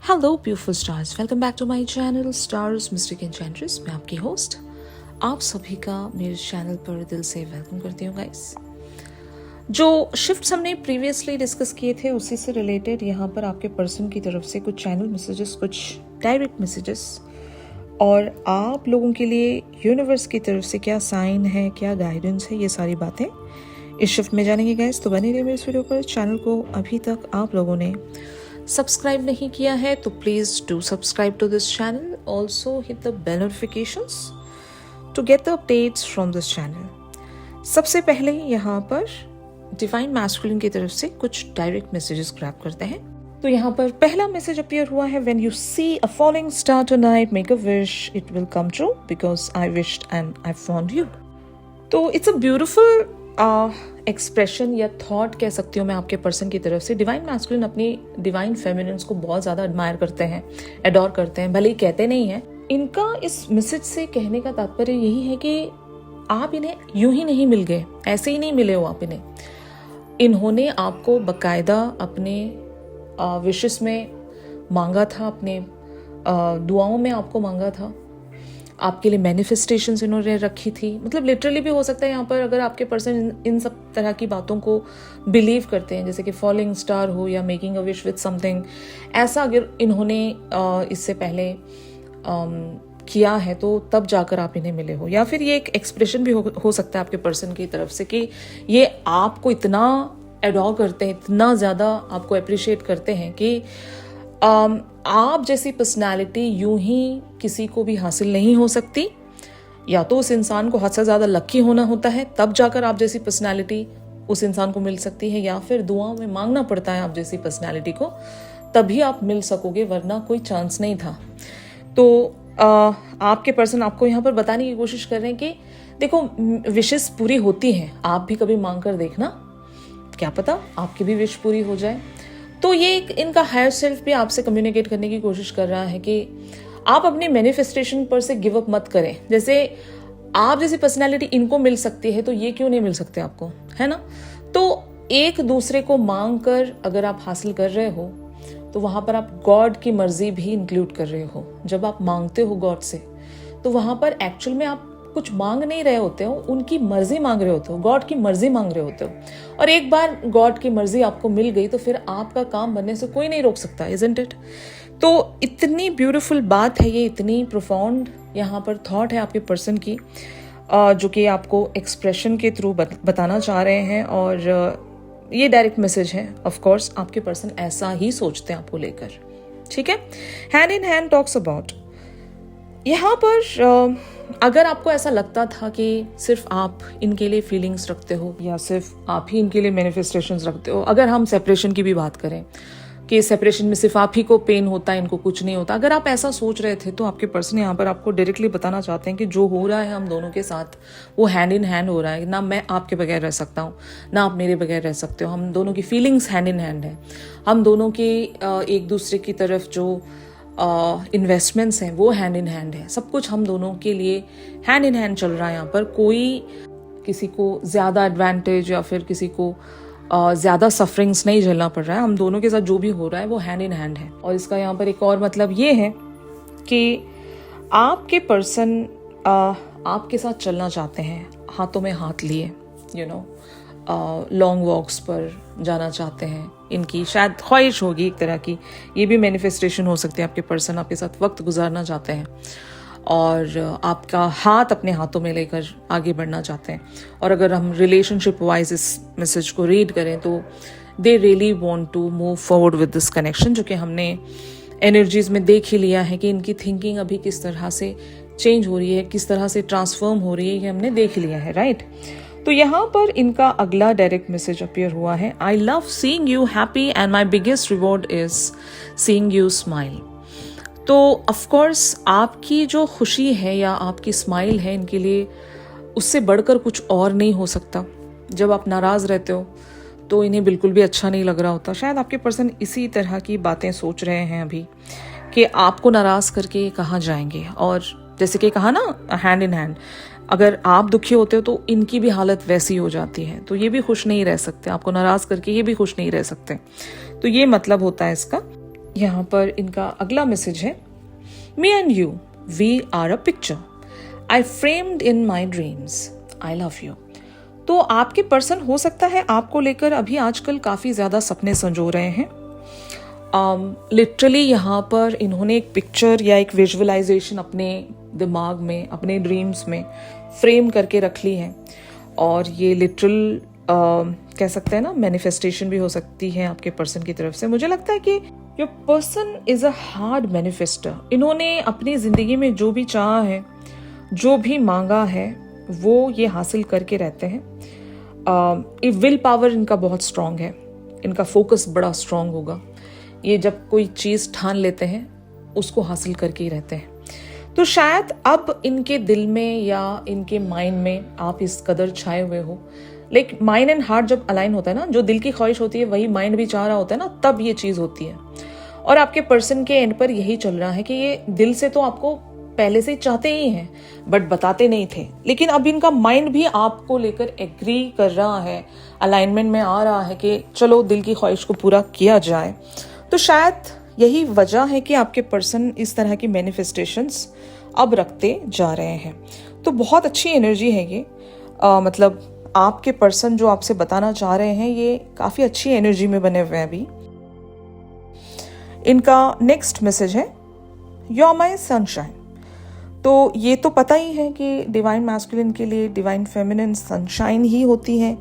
Hello beautiful stars, welcome back to my channel stars mystic enchantress. मैं आपकी host आप सभी का मेरे चैनल पर दिल से वेलकम करती हूँ गाइस। जो शिफ्ट्स हमने प्रीवियसली डिस्कस किए थे उसी से रिलेटेड यहाँ पर आपके पर्सन की तरफ से कुछ चैनल मैसेजेस, कुछ डायरेक्ट मैसेजेस और आप लोगों के लिए यूनिवर्स की तरफ से क्या साइन है, क्या गाइडेंस है, ये सारी बातें इस शिफ्ट में जानेंगे गाइस। तो बने रहिए मेरे इस वीडियो पर। चैनल को अभी तक आप लोगों ने सब्सक्राइब नहीं किया है तो please do subscribe to this channel. Also hit the bell notifications to get the updates from this channel. सबसे पहले यहाँ पर डिवाइन मैस्कुलिन की तरफ से कुछ डायरेक्ट मैसेजेस ग्रैब करते हैं। तो यहाँ पर पहला मैसेज अपीयर हुआ है, when you see a falling star tonight make a wish, it will come true because I wished and I found you. तो इट्स अ ब्यूटिफुल एक्सप्रेशन या थॉट कह सकती हूँ मैं आपके पर्सन की तरफ से। डिवाइन मैस्कुलिन अपनी डिवाइन फेमिनिन्स को बहुत ज्यादा एडमायर करते हैं, एडोर करते हैं, भले ही कहते नहीं हैं। इनका इस मैसेज से कहने का तात्पर्य यही है कि आप इन्हें यूं ही नहीं मिल गए, ऐसे ही नहीं मिले हो आप इन्हें। इन्होंने आपको बकायदा अपने विशेस में मांगा था, अपने दुआओं में आपको मांगा था, आपके लिए मैनिफेस्टेशंस इन्होंने रखी थी। मतलब लिटरली भी हो सकता है यहाँ पर अगर आपके पर्सन इन सब तरह की बातों को बिलीव करते हैं, जैसे कि फॉलिंग स्टार हो या making a wish with something, ऐसा अगर इन्होंने इससे पहले किया है तो तब जाकर आप इन्हें मिले हो। या फिर ये एक एक्सप्रेशन भी हो सकता है आपके पर्सन की तरफ से कि ये आपको इतना एडोर करते हैं, इतना ज़्यादा आपको अप्रिशिएट करते हैं कि आप जैसी पर्सनालिटी यूं ही किसी को भी हासिल नहीं हो सकती। या तो उस इंसान को हद से ज़्यादा लकी होना होता है तब जाकर आप जैसी पर्सनालिटी उस इंसान को मिल सकती है, या फिर दुआओं में मांगना पड़ता है आप जैसी पर्सनालिटी को, तभी आप मिल सकोगे, वरना कोई चांस नहीं था। तो आपके पर्सन आपको यहाँ पर बताने की कोशिश कर रहे हैं कि देखो, विशेस पूरी होती हैं, आप भी कभी मांग कर देखना, क्या पता आपकी भी विश पूरी हो जाए। तो ये एक इनका हायर सेल्फ भी आपसे कम्युनिकेट करने की कोशिश कर रहा है कि आप अपनी मैनिफेस्टेशन पर से गिव अप मत करें। जैसे आप जैसी पर्सनालिटी इनको मिल सकती है तो ये क्यों नहीं मिल सकते आपको, है ना। तो एक दूसरे को मांग कर अगर आप हासिल कर रहे हो तो वहां पर आप गॉड की मर्जी भी इंक्लूड कर रहे हो। जब आप मांगते हो गॉड से तो वहां पर एक्चुअल में आप कुछ मांग नहीं रहे होते हो, उनकी मर्जी मांग रहे होते हो, गॉड की मर्जी मांग रहे होते हो। और एक बार गॉड की मर्जी आपको मिल गई तो फिर आपका काम बनने से कोई नहीं रोक सकता, इजंट इट। तो इतनी ब्यूटीफुल बात है ये, इतनी प्रोफाउंड यहाँ पर थॉट है आपके पर्सन की, जो कि आपको एक्सप्रेशन के थ्रू बताना चाह रहे हैं। और ये डायरेक्ट मैसेज है। ऑफ कोर्स आपके पर्सन ऐसा ही सोचते हैं आपको लेकर, ठीक है। Hand in hand talks about. यहाँ पर अगर आपको ऐसा लगता था कि सिर्फ आप इनके लिए फीलिंग्स रखते हो या सिर्फ आप ही इनके लिए मैनिफेस्टेशंस रखते हो, अगर हम सेपरेशन की भी बात करें कि सेपरेशन में सिर्फ आप ही को पेन होता है, इनको कुछ नहीं होता, अगर आप ऐसा सोच रहे थे तो आपके पर्सन यहाँ पर आपको डायरेक्टली बताना चाहते हैं कि जो हो रहा है हम दोनों के साथ वो हैंड इन हैंड हो रहा है। ना मैं आपके बगैर रह सकता हूँ, ना आप मेरे बगैर रह सकते हो। हम दोनों की फीलिंग्स हैंड इन हैंड है। हम दोनों की एक दूसरे की तरफ जो इन्वेस्टमेंट्स हैं वो हैंड इन हैंड है। सब कुछ हम दोनों के लिए हैंड इन हैंड चल रहा है। यहाँ पर कोई किसी को ज्यादा एडवांटेज या फिर किसी को ज्यादा सफरिंग्स नहीं झेलना पड़ रहा है। हम दोनों के साथ जो भी हो रहा है वो हैंड इन हैंड है। और इसका यहाँ पर एक और मतलब ये है कि आपके पर्सन आपके साथ चलना चाहते हैं, हाथों में हाथ लिए, यू नो, लॉन्ग वॉक्स पर जाना चाहते हैं। इनकी शायद ख्वाहिश होगी एक तरह की, ये भी मैनिफेस्टेशन हो सकती है। आपके पर्सन आपके साथ वक्त गुजारना चाहते हैं और आपका हाथ अपने हाथों में लेकर आगे बढ़ना चाहते हैं। और अगर हम रिलेशनशिप वाइज इस मैसेज को रीड करें तो they really want to move forward with this connection, जो कि हमने एनर्जीज में देख ही लिया है कि इनकी थिंकिंग अभी किस तरह से चेंज हो रही है, किस तरह से ट्रांसफॉर्म हो रही है, ये हमने देख लिया है, राइट। तो यहाँ पर इनका अगला डायरेक्ट मैसेज अपीयर हुआ है, I love seeing you happy and my biggest reward is seeing you smile. तो ऑफ कोर्स आपकी जो खुशी है या आपकी स्माइल है, इनके लिए उससे बढ़कर कुछ और नहीं हो सकता। जब आप नाराज रहते हो तो इन्हें बिल्कुल भी अच्छा नहीं लग रहा होता। शायद आपके पर्सन इसी तरह की बातें सोच रहे हैं अभी कि आपको नाराज करके कहाँ जाएंगे। और जैसे कि कहा ना, हैंड इन हैंड, अगर आप दुखी होते हो तो इनकी भी हालत वैसी हो जाती है। तो ये भी खुश नहीं रह सकते, आपको नाराज करके ये भी खुश नहीं रह सकते। तो ये मतलब होता है इसका। यहाँ पर इनका अगला मैसेज है, me and you we are a picture I framed in my dreams I love you. तो आपके पर्सन हो सकता है आपको लेकर अभी आजकल काफ़ी ज़्यादा सपने संजो रहे हैं। लिटरली यहाँ पर इन्होंने एक पिक्चर या एक विजुअलाइजेशन अपने दिमाग में, अपने ड्रीम्स में फ्रेम करके रख ली है, और ये लिटरल कह सकते हैं ना, मैनिफेस्टेशन भी हो सकती है आपके पर्सन की तरफ से। मुझे लगता है कि your person is a hard manifester. इन्होंने अपनी ज़िंदगी में जो भी चाहा है, जो भी मांगा है, वो ये हासिल करके रहते हैं। विल पावर इनका बहुत स्ट्रांग है, इनका फोकस बड़ा स्ट्रांग होगा। ये जब कोई चीज़ ठान लेते हैं उसको हासिल करके ही रहते हैं। तो शायद अब इनके दिल में या इनके माइंड में आप इस कदर छाए हुए हो, लाइक माइंड एंड हार्ट जब अलाइन होता है ना, जो दिल की ख्वाहिश होती है वही माइंड भी चाह रहा होता है ना, तब ये चीज़ होती है। और आपके पर्सन के एंड पर यही चल रहा है कि ये दिल से तो आपको पहले से चाहते ही हैं बट बताते नहीं थे, लेकिन अब इनका माइंड भी आपको लेकर एग्री कर रहा है, अलाइनमेंट में आ रहा है कि चलो दिल की ख्वाहिश को पूरा किया जाए। तो शायद यही वजह है कि आपके पर्सन इस तरह की मैनिफेस्टेशंस अब रखते जा रहे हैं। तो बहुत अच्छी एनर्जी है ये, मतलब आपके पर्सन जो आपसे बताना चाह रहे हैं ये काफ़ी अच्छी एनर्जी में बने हुए हैं अभी। इनका नेक्स्ट मैसेज है, यू आर माई सनशाइन। तो ये तो पता ही है कि डिवाइन मैस्कुलिन के लिए डिवाइन फेमिनिन सनशाइन ही होती है।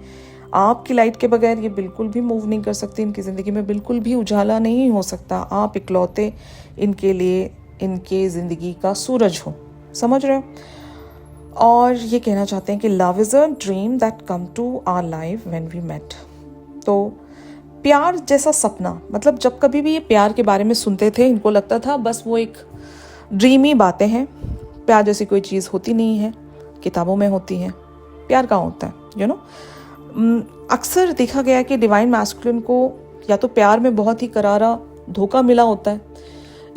आपकी लाइट के बगैर ये बिल्कुल भी मूव नहीं कर सकती, इनकी ज़िंदगी में बिल्कुल भी उजाला नहीं हो सकता। आप इकलौते इनके लिए इनके ज़िंदगी का सूरज हो, समझ रहे हो। और ये कहना चाहते हैं कि love is a dream that come to our life when we met. तो प्यार जैसा सपना, मतलब जब कभी भी ये प्यार के बारे में सुनते थे इनको लगता था बस वो एक ड्रीमी बातें हैं, प्यार जैसी कोई चीज़ होती नहीं है, किताबों में होती है। प्यार कहाँ होता है, यू नो। अक्सर देखा गया कि डिवाइन मैस्कुलिन को या तो प्यार में बहुत ही करारा धोखा मिला होता है,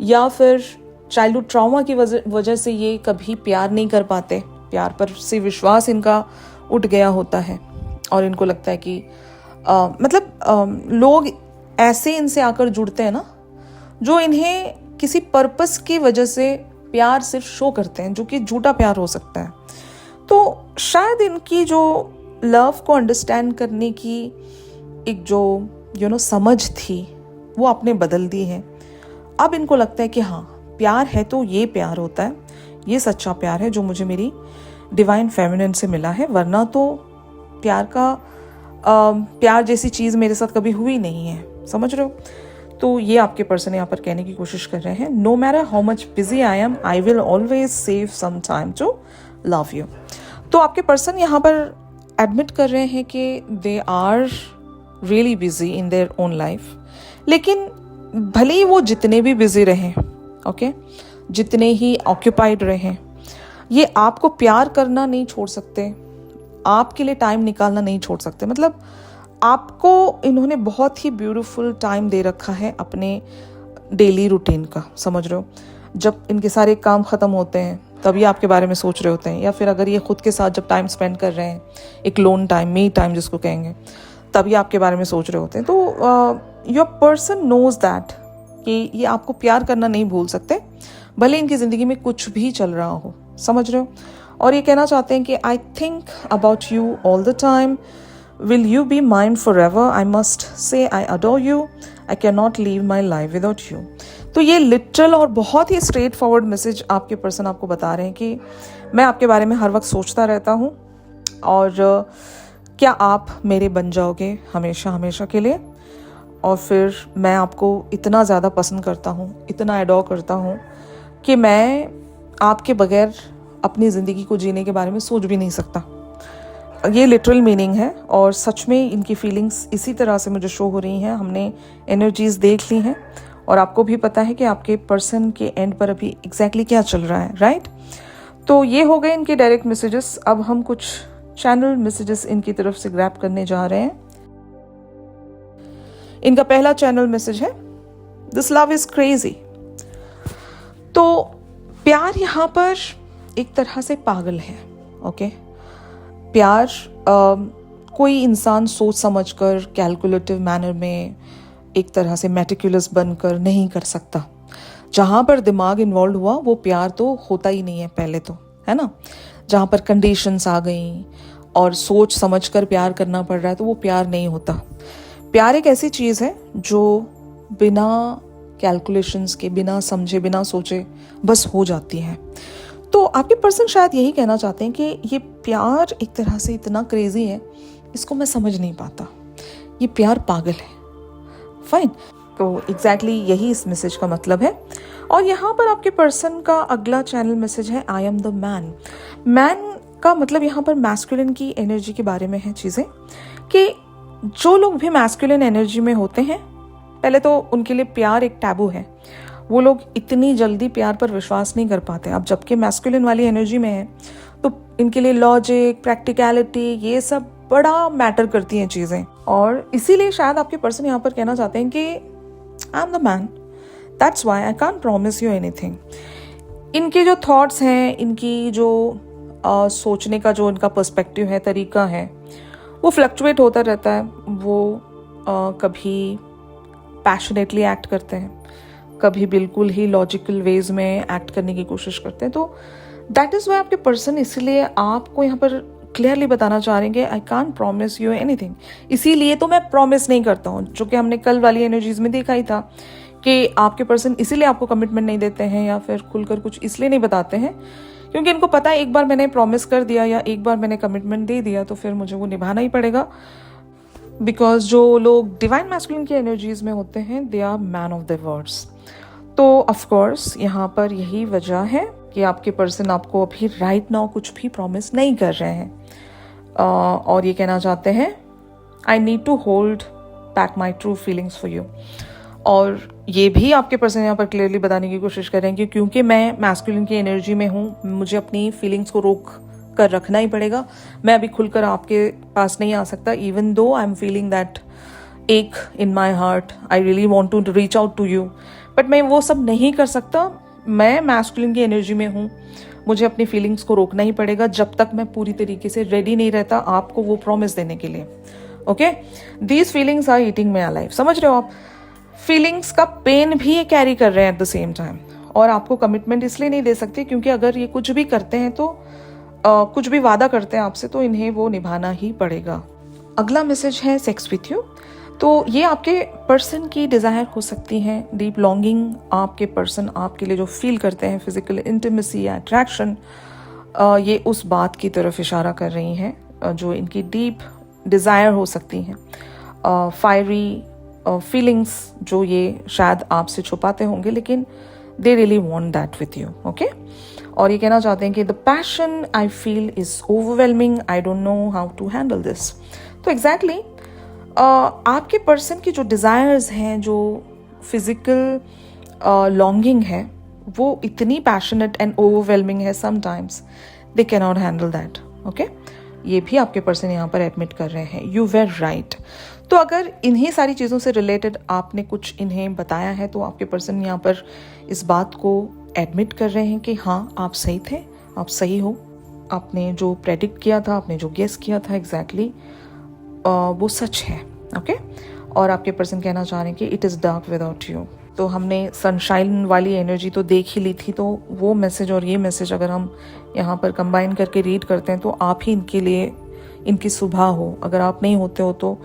या फिर चाइल्डहुड ट्रॉमा की वजह से ये कभी प्यार नहीं कर पाते, प्यार पर से विश्वास इनका उठ गया होता है, और इनको लगता है कि लोग ऐसे इनसे आकर जुड़ते हैं ना, जो इन्हें किसी पर्पस की वजह से प्यार सिर्फ शो करते हैं, जो कि झूठा प्यार हो सकता है। तो शायद इनकी जो लव को अंडरस्टैंड करने की एक जो समझ थी वो आपने बदल दी है। अब इनको लगता है कि हाँ, प्यार है तो ये प्यार होता है, ये सच्चा प्यार है जो मुझे मेरी डिवाइन फेमिनिन से मिला है, वरना तो प्यार जैसी चीज़ मेरे साथ कभी हुई नहीं है, समझ रहे हो। तो ये आपके पर्सन यहाँ पर कहने की कोशिश कर रहे हैं, no matter how much busy I am, I will always save some time to love you. तो आपके पर्सन यहाँ पर एडमिट कर रहे हैं कि they are really busy in their own life, लेकिन भले ही वो जितने भी बिजी रहें, ओके, जितने ही ऑक्यूपाइड रहें, ये आपको प्यार करना नहीं छोड़ सकते, आपके लिए टाइम निकालना नहीं छोड़ सकते। मतलब आपको इन्होंने बहुत ही ब्यूटीफुल टाइम दे रखा है अपने डेली रूटीन का, समझ रहे हो। जब इनके सारे काम ख़त्म होते हैं तभी आपके बारे में सोच रहे होते हैं, या फिर अगर ये खुद के साथ जब टाइम स्पेंड कर रहे हैं, एक लोन टाइम, मी टाइम जिसको कहेंगे, तभी आपके बारे में सोच रहे होते हैं। तो योर पर्सन नोज दैट कि ये आपको प्यार करना नहीं भूल सकते, भले इनकी ज़िंदगी में कुछ भी चल रहा हो, समझ रहे हो। और ये कहना चाहते हैं कि I think about you all the time, will you be mine for ever, I must say I adore you, I can not leave my life without you. तो ये लिटरल और बहुत ही स्ट्रेट फॉरवर्ड मैसेज आपके person आपको बता रहे हैं कि मैं आपके बारे में हर वक्त सोचता रहता हूँ, और क्या आप मेरे बन जाओगे हमेशा हमेशा के लिए। और फिर मैं आपको इतना ज़्यादा पसंद करता हूँ, इतना एडोर करता हूँ कि मैं आपके बगैर अपनी ज़िंदगी को जीने के बारे में सोच भी नहीं सकता। ये लिटरल मीनिंग है, और सच में इनकी फीलिंग्स इसी तरह से मुझे शो हो रही हैं। हमने एनर्जीज देख ली हैं, और आपको भी पता है कि आपके पर्सन के एंड पर अभी एग्जैक्टली क्या चल रहा है, राइट। तो ये हो गए इनके डायरेक्ट मैसेजेस। अब हम कुछ चैनल मैसेजेस इनकी तरफ से ग्रैब करने जा रहे हैं। इनका पहला चैनल मैसेज है, दिस लव इज क्रेजी। तो प्यार यहाँ पर एक तरह से पागल है, ओके। प्यार कोई इंसान सोच समझकर कैलकुलेटिव मैनर में एक तरह से मेटिकुलस बनकर नहीं कर सकता। जहाँ पर दिमाग इन्वॉल्व हुआ वो प्यार तो होता ही नहीं है पहले तो, है ना। जहाँ पर कंडीशंस आ गई और सोच समझ कर प्यार करना पड़ रहा है तो वो प्यार नहीं होता। प्यार एक ऐसी चीज़ है जो बिना कैलकुलेशंस के, बिना समझे, बिना सोचे बस हो जाती है। तो आपके पर्सन शायद यही कहना चाहते हैं कि ये प्यार एक तरह से इतना क्रेजी है, इसको मैं समझ नहीं पाता, ये प्यार पागल है। फाइन, तो एग्जैक्टली यही इस मैसेज का मतलब है। और यहाँ पर आपके पर्सन का अगला चैनल मैसेज है I am the man. Man का मतलब यहाँ पर मैस्कुलिन की एनर्जी के बारे में है चीज़ें, कि जो लोग भी मैस्कुलिन एनर्जी में होते हैं, पहले तो उनके लिए प्यार एक टैबू है। वो लोग इतनी जल्दी प्यार पर विश्वास नहीं कर पाते। अब जबकि मैस्कुलिन वाली एनर्जी में है तो इनके लिए लॉजिक, प्रैक्टिकलिटी, ये सब बड़ा मैटर करती हैं चीज़ें। और इसीलिए शायद आपके पर्सन यहाँ पर कहना चाहते हैं कि I am the man, that's why I can't promise you anything. इनके जो थॉट्स हैं, इनकी जो सोचने का जो इनका पर्सपेक्टिव है, तरीका है, वो फ्लक्चुएट होता रहता है। वो कभी पैशनेटली एक्ट करते हैं, कभी बिल्कुल ही लॉजिकल वेज में एक्ट करने की कोशिश करते हैं। तो दैट इज़ वाई आपके पर्सन इसलिए आपको यहाँ पर क्लियरली बताना चाह रहे हैं कि I can't promise you anything. इसीलिए तो मैं प्रॉमिस नहीं करता हूँ, जो कि हमने कल वाली एनर्जीज में देखा ही था कि आपके पर्सन इसीलिए आपको कमिटमेंट नहीं देते हैं या फिर खुलकर कुछ इसलिए नहीं बताते हैं क्योंकि इनको पता है एक बार मैंने प्रॉमिस कर दिया या एक बार मैंने कमिटमेंट दे दिया तो फिर मुझे वो निभाना ही पड़ेगा। बिकॉज जो लोग डिवाइन मैस्कुलिन की एनर्जीज में होते हैं they are man of the words. तो ऑफ कोर्स यहाँ पर यही वजह है कि आपके पर्सन आपको अभी राइट नाउ कुछ भी प्रॉमिस नहीं कर रहे हैं और ये कहना चाहते हैं I need to hold back my true feelings for you. और ये भी आपके पर्सन यहाँ पर क्लियरली बताने की कोशिश कर रहे हैं कि क्योंकि मैं मैस्कुलिन की एनर्जी में हूँ, मुझे अपनी फीलिंग्स को रोक कर रखना ही पड़ेगा। मैं अभी खुलकर आपके पास नहीं आ सकता, even though I am feeling that ache in my heart I really want to reach out to you, but मैं वो सब नहीं कर सकता। मैं मैस्कुलिन की एनर्जी में हूँ, मुझे अपनी फीलिंग्स को रोकना ही पड़ेगा जब तक मैं पूरी तरीके से रेडी नहीं रहता आपको वो प्रॉमिस देने के लिए। Okay, these feelings are eating my life. समझ रहे हो आप? फीलिंग्स का पेन भी ये कैरी कर रहे हैं एट द सेम टाइम। और आपको कमिटमेंट इसलिए नहीं दे सकते क्योंकि अगर ये कुछ भी करते हैं तो कुछ भी वादा करते हैं आपसे तो इन्हें वो निभाना ही पड़ेगा। अगला मैसेज है सेक्स विथ यू। तो ये आपके पर्सन की डिज़ायर हो सकती है, डीप लॉन्गिंग। आपके पर्सन आपके लिए जो फील करते हैं, फिजिकल इंटीमेसी या अट्रैक्शन, ये उस बात की तरफ इशारा कर रही हैं जो इनकी डीप डिज़ायर हो सकती हैं। फायरी फीलिंग्स जो ये शायद आपसे छुपाते होंगे, लेकिन they really want that with you. Okay, और ये कहना चाहते हैं कि the passion I feel is overwhelming, I don't know how to handle this. तो एग्जैक्टली आपके पर्सन की जो डिज़ायर्स हैं, जो फिजिकल लॉन्गिंग है, वो इतनी पैशनेट एंड ओवरवेलमिंग है, sometimes they can not handle that. Okay, ये भी आपके पर्सन यहाँ पर एडमिट कर रहे हैं। You were right. तो अगर इन्हीं सारी चीज़ों से रिलेटेड आपने कुछ इन्हें बताया है तो आपके पर्सन यहाँ पर इस बात को एडमिट कर रहे हैं कि हाँ, आप सही थे, आप सही हो। आपने जो प्रेडिक्ट किया था, आपने जो गेस किया था, एग्जैक्टली वो सच है। ओके, और आपके पर्सन कहना चाह रहे हैं कि it is dark without you. तो हमने सनशाइन वाली एनर्जी तो देख ही ली थी, तो वो मैसेज और ये मैसेज अगर हम यहाँ पर कंबाइन करके रीड करते हैं तो आप ही इनके लिए इनकी सुबह हो। अगर आप नहीं होते हो तो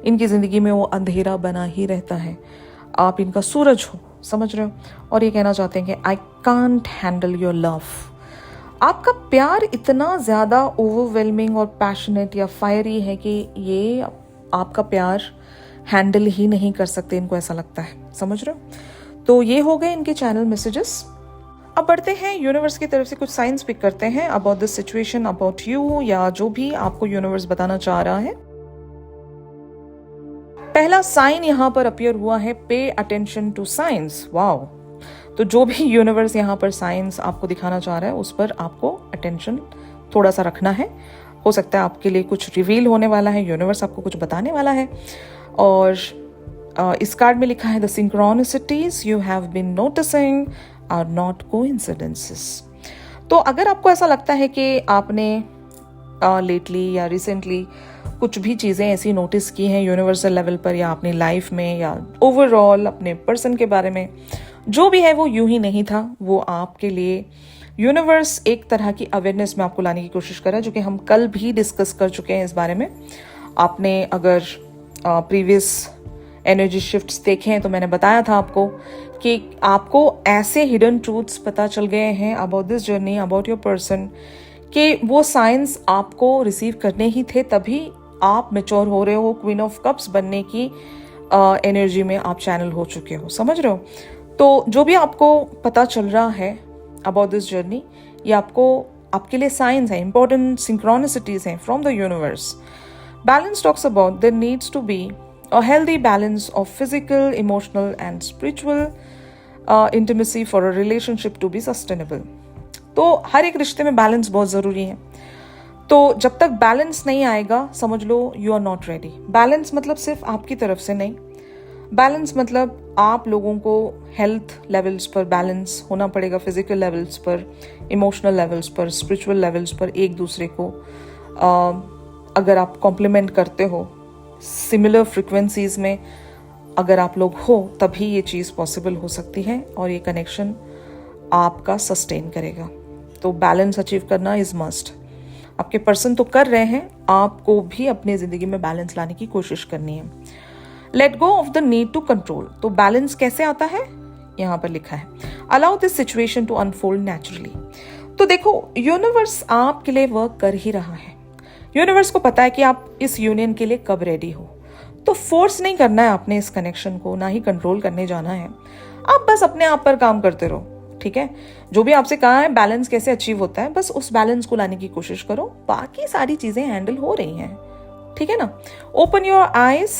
इनकी ज़िंदगी में वो अंधेरा बना ही रहता है। आप इनका सूरज हो, समझ रहे हो? और ये कहना चाहते हैं कि I can't handle your love. आपका प्यार इतना ज़्यादा ओवरवेलमिंग और पैशनेट या फायरी है कि ये आपका प्यार हैंडल ही नहीं कर सकते, इनको ऐसा लगता है। समझ रहे हो? तो ये हो गए इनके चैनल मैसेजेस। अब बढ़ते हैं यूनिवर्स की तरफ से कुछ साइंस पिक करते हैं about this situation, about you, या जो भी आपको यूनिवर्स बताना चाह रहा है। पहला साइन यहाँ पर अपीयर हुआ है, pay attention to science. Wow! तो जो भी यूनिवर्स यहाँ पर साइंस आपको दिखाना चाह रहा है उस पर आपको अटेंशन थोड़ा सा रखना है। हो सकता है आपके लिए कुछ रिवील होने वाला है, यूनिवर्स आपको कुछ बताने वाला है। और इस कार्ड में लिखा है the synchronicities you have been noticing are not coincidences. तो अगर आपको ऐसा लगता है कि आपने लेटली या रिसेंटली कुछ भी चीज़ें ऐसी नोटिस की हैं यूनिवर्सल लेवल पर या अपनी लाइफ में या ओवरऑल अपने पर्सन के बारे में, जो भी है वो यूं ही नहीं था। वो आपके लिए यूनिवर्स एक तरह की अवेयरनेस में आपको लाने की कोशिश कर रहा है, जो कि हम कल भी डिस्कस कर चुके हैं इस बारे में। आपने अगर प्रीवियस एनर्जी शिफ्ट्स देखे हैं तो मैंने बताया था आपको कि आपको ऐसे हिडन ट्रूथ्स पता चल गए हैं about this journey, about your person, कि वो साइंस आपको रिसीव करने ही थे, तभी आप मैच्योर हो रहे हो, क्वीन ऑफ कप्स बनने की एनर्जी में आप चैनल हो चुके हो, समझ रहे हो। तो जो भी आपको पता चल रहा है अबाउट दिस जर्नी, ये आपके लिए साइंस है, इंपॉर्टेंट सिंक्रोनिसिटीज हैं from the universe. Balance talks about their needs to be a healthy balance of physical, emotional and spiritual intimacy for a relationship to be sustainable. तो हर एक रिश्ते में balance बहुत ज़रूरी है। तो जब तक बैलेंस नहीं आएगा, समझ लो you are not ready. Balance मतलब सिर्फ आपकी तरफ से नहीं, बैलेंस मतलब आप लोगों को हेल्थ लेवल्स पर बैलेंस होना पड़ेगा, फिजिकल लेवल्स पर, इमोशनल लेवल्स पर, स्पिरिचुअल लेवल्स पर। एक दूसरे को अगर आप कॉम्प्लीमेंट करते हो, सिमिलर फ्रिक्वेंसीज में अगर आप लोग हो, तभी ये चीज़ पॉसिबल हो सकती है और ये कनेक्शन आपका सस्टेन करेगा। तो बैलेंस अचीव करना इज मस्ट। आपके पर्सन तो कर रहे हैं, आपको भी अपनी जिंदगी में बैलेंस लाने की कोशिश करनी है। Let go of the need to control. तो बैलेंस कैसे आता है, यहाँ पर लिखा है, allow this situation to unfold naturally. तो देखो, यूनिवर्स आपके लिए वर्क कर ही रहा है। यूनिवर्स को पता है कि आप इस यूनियन के लिए कब रेडी हो। तो फोर्स नहीं करना है आपने इस कनेक्शन को, ना ही कंट्रोल करने जाना है। आप बस अपने आप पर काम करते रहो, ठीक है। जो भी आपसे कहा है बैलेंस कैसे अचीव होता है, बस उस बैलेंस को लाने की कोशिश करो, बाकी सारी चीजें हैंडल हो रही हैं, ठीक है ना। Open your eyes,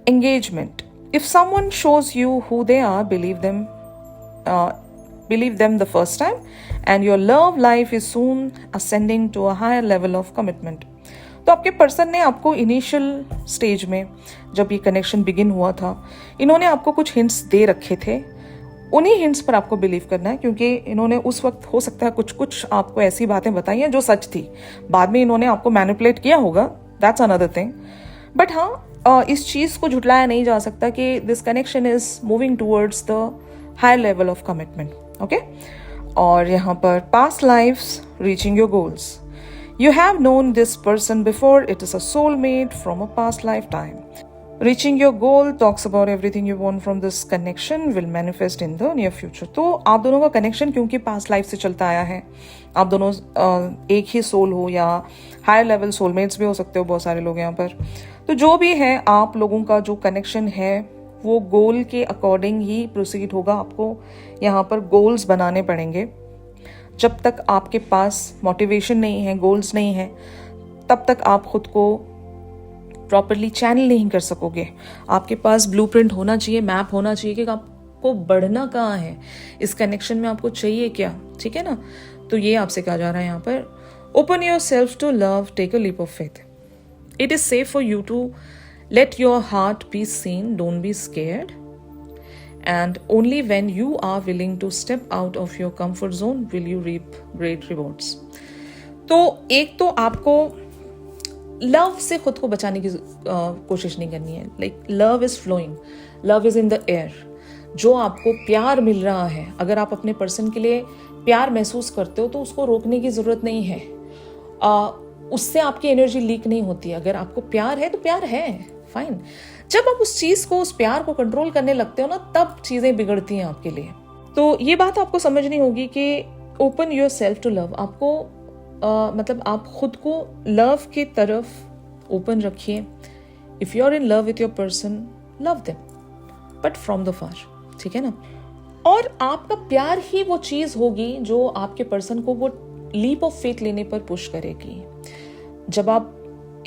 engagement. If someone shows you who they are, believe them the first time and your love life is soon ascending to a higher level of commitment. तो आपके पर्सन ने आपको इनिशियल स्टेज में, जब ये connection begin हुआ था, इन्होंने आपको कुछ हिंट्स दे रखे थे। उन्हीं हिंट्स पर आपको बिलीव करना है, क्योंकि इन्होंने उस वक्त हो सकता है कुछ आपको ऐसी बातें बताई हैं जो सच थी। बाद में इन्होंने आपको मैनिपुलेट किया होगा, दैट्स अनदर थिंग। बट हाँ, इस चीज़ को झुटलाया नहीं जा सकता कि this connection is moving towards the higher level of commitment, okay. और यहाँ पर past lifes, reaching your goals. You have known this person before. It is a soulmate from a past lifetime. Reaching your goal talks about everything you want from this connection will manifest in the near future. तो आप दोनों का connection क्योंकि past life से चलता आया है, आप दोनों एक ही सोल हो या हायर लेवल सोलमेट्स भी हो सकते हो बहुत सारे लोग यहाँ पर। तो जो भी है, आप लोगों का जो कनेक्शन है वो गोल के अकॉर्डिंग ही प्रोसीड होगा। आपको यहाँ पर गोल्स बनाने पड़ेंगे। जब तक आपके पास मोटिवेशन नहीं है, गोल्स नहीं है, तब तक आप खुद को प्रॉपरली चैनल नहीं कर सकोगे। आपके पास ब्लूप्रिंट होना चाहिए, मैप होना चाहिए कि आपको बढ़ना कहाँ है, इस कनेक्शन में आपको चाहिए क्या, ठीक है ना। तो ये आपसे कहा जा रहा है यहाँ पर, open your self to love, take a leap of faith. It is safe for you to let your heart be seen, don't be scared, and only when you are willing to step out of your comfort zone will you reap great rewards. तो एक तो आपको love से खुद को बचाने की कोशिश नहीं करनी है। Like love is flowing, love is in the air. जो आपको प्यार मिल रहा है, अगर आप अपने पर्सन के लिए प्यार महसूस करते हो तो उसको रोकने की जरूरत नहीं है। उससे आपकी एनर्जी लीक नहीं होती। अगर आपको प्यार है तो प्यार है, फाइन। जब आप उस चीज को, उस प्यार को कंट्रोल करने लगते हो ना, तब चीजें बिगड़ती हैं आपके लिए। तो ये बात आपको समझनी होगी कि open your self to love. आपको मतलब आप खुद को लव की तरफ ओपन रखिए। If you are in love with your person, love them but from the far, ठीक है ना। और आपका प्यार ही वो चीज होगी जो आपके पर्सन को वो लीप ऑफ फेथ लेने पर पुश करेगी। जब आप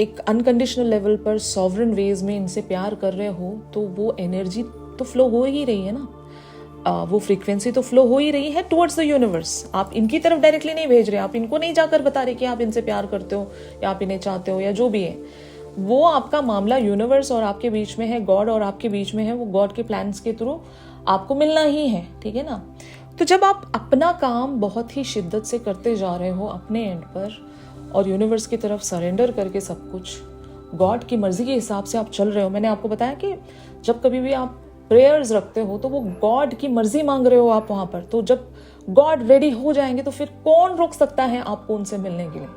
एक अनकंडीशनल लेवल पर सॉवरन वेज में इनसे प्यार कर रहे हो, तो वो एनर्जी तो फ्लो हो ही रही है ना, वो फ्रीक्वेंसी तो फ्लो हो ही रही है टुवर्ड्स द यूनिवर्स। आप इनकी तरफ डायरेक्टली नहीं भेज रहे, आप इनको नहीं जाकर बता रहे कि आप इनसे प्यार करते हो या आप इन्हें चाहते हो या जो भी है। वो आपका मामला यूनिवर्स और आपके बीच में है, गॉड और आपके बीच में है। वो गॉड के प्लान्स के थ्रू आपको मिलना ही है, ठीक है ना। तो जब आप अपना काम बहुत ही शिद्दत से करते जा रहे हो अपने एंड पर, और यूनिवर्स की तरफ सरेंडर करके सब कुछ गॉड की मर्जी के हिसाब से आप चल रहे हो। मैंने आपको बताया कि जब कभी भी आप प्रेयर्स रखते हो तो वो गॉड की मर्जी मांग रहे हो आप वहां पर। तो जब गॉड रेडी हो जाएंगे तो फिर कौन रोक सकता है आपको उनसे मिलने के लिए?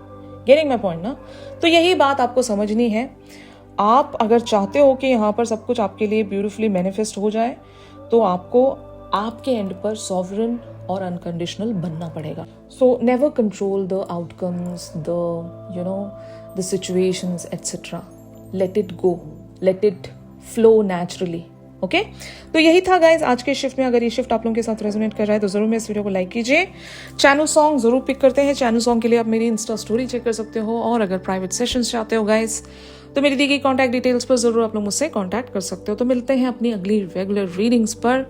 गेटिंग माय पॉइंट ना? तो यही बात आपको समझनी है। आप अगर चाहते हो कि यहाँ पर सब कुछ आपके लिए ब्यूटीफुली मैनिफेस्ट हो जाए तो आपको आपके एंड पर सॉवरन और अनकंडीशनल बनना पड़ेगा। So never control the outcomes, the situations etcetera. Let it go, let it flow naturally. Okay, तो यही था गाइज आज के शिफ्ट में। अगर ये शिफ्ट आप लोगों के साथ रेजोनेट कर रहा है तो जरूर मेरे इस वीडियो को लाइक कीजिए। चैनल सॉन्ग जरूर पिक करते हैं। चैनल सॉन्ग के लिए आप मेरी इंस्टा स्टोरी चेक कर सकते हो, और अगर प्राइवेट सेशंस चाहते हो गाइज तो मेरी दी गई कॉन्टैक्ट डिटेल्स पर जरूर आप लोग मुझसे कॉन्टैक्ट कर सकते हो। तो मिलते हैं अपनी अगली रेगुलर रीडिंग्स पर।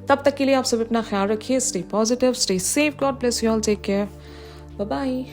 तब तक के लिए आप सब अपना ख्याल रखिए। Stay positive, stay safe, God bless you all, take care, bye bye.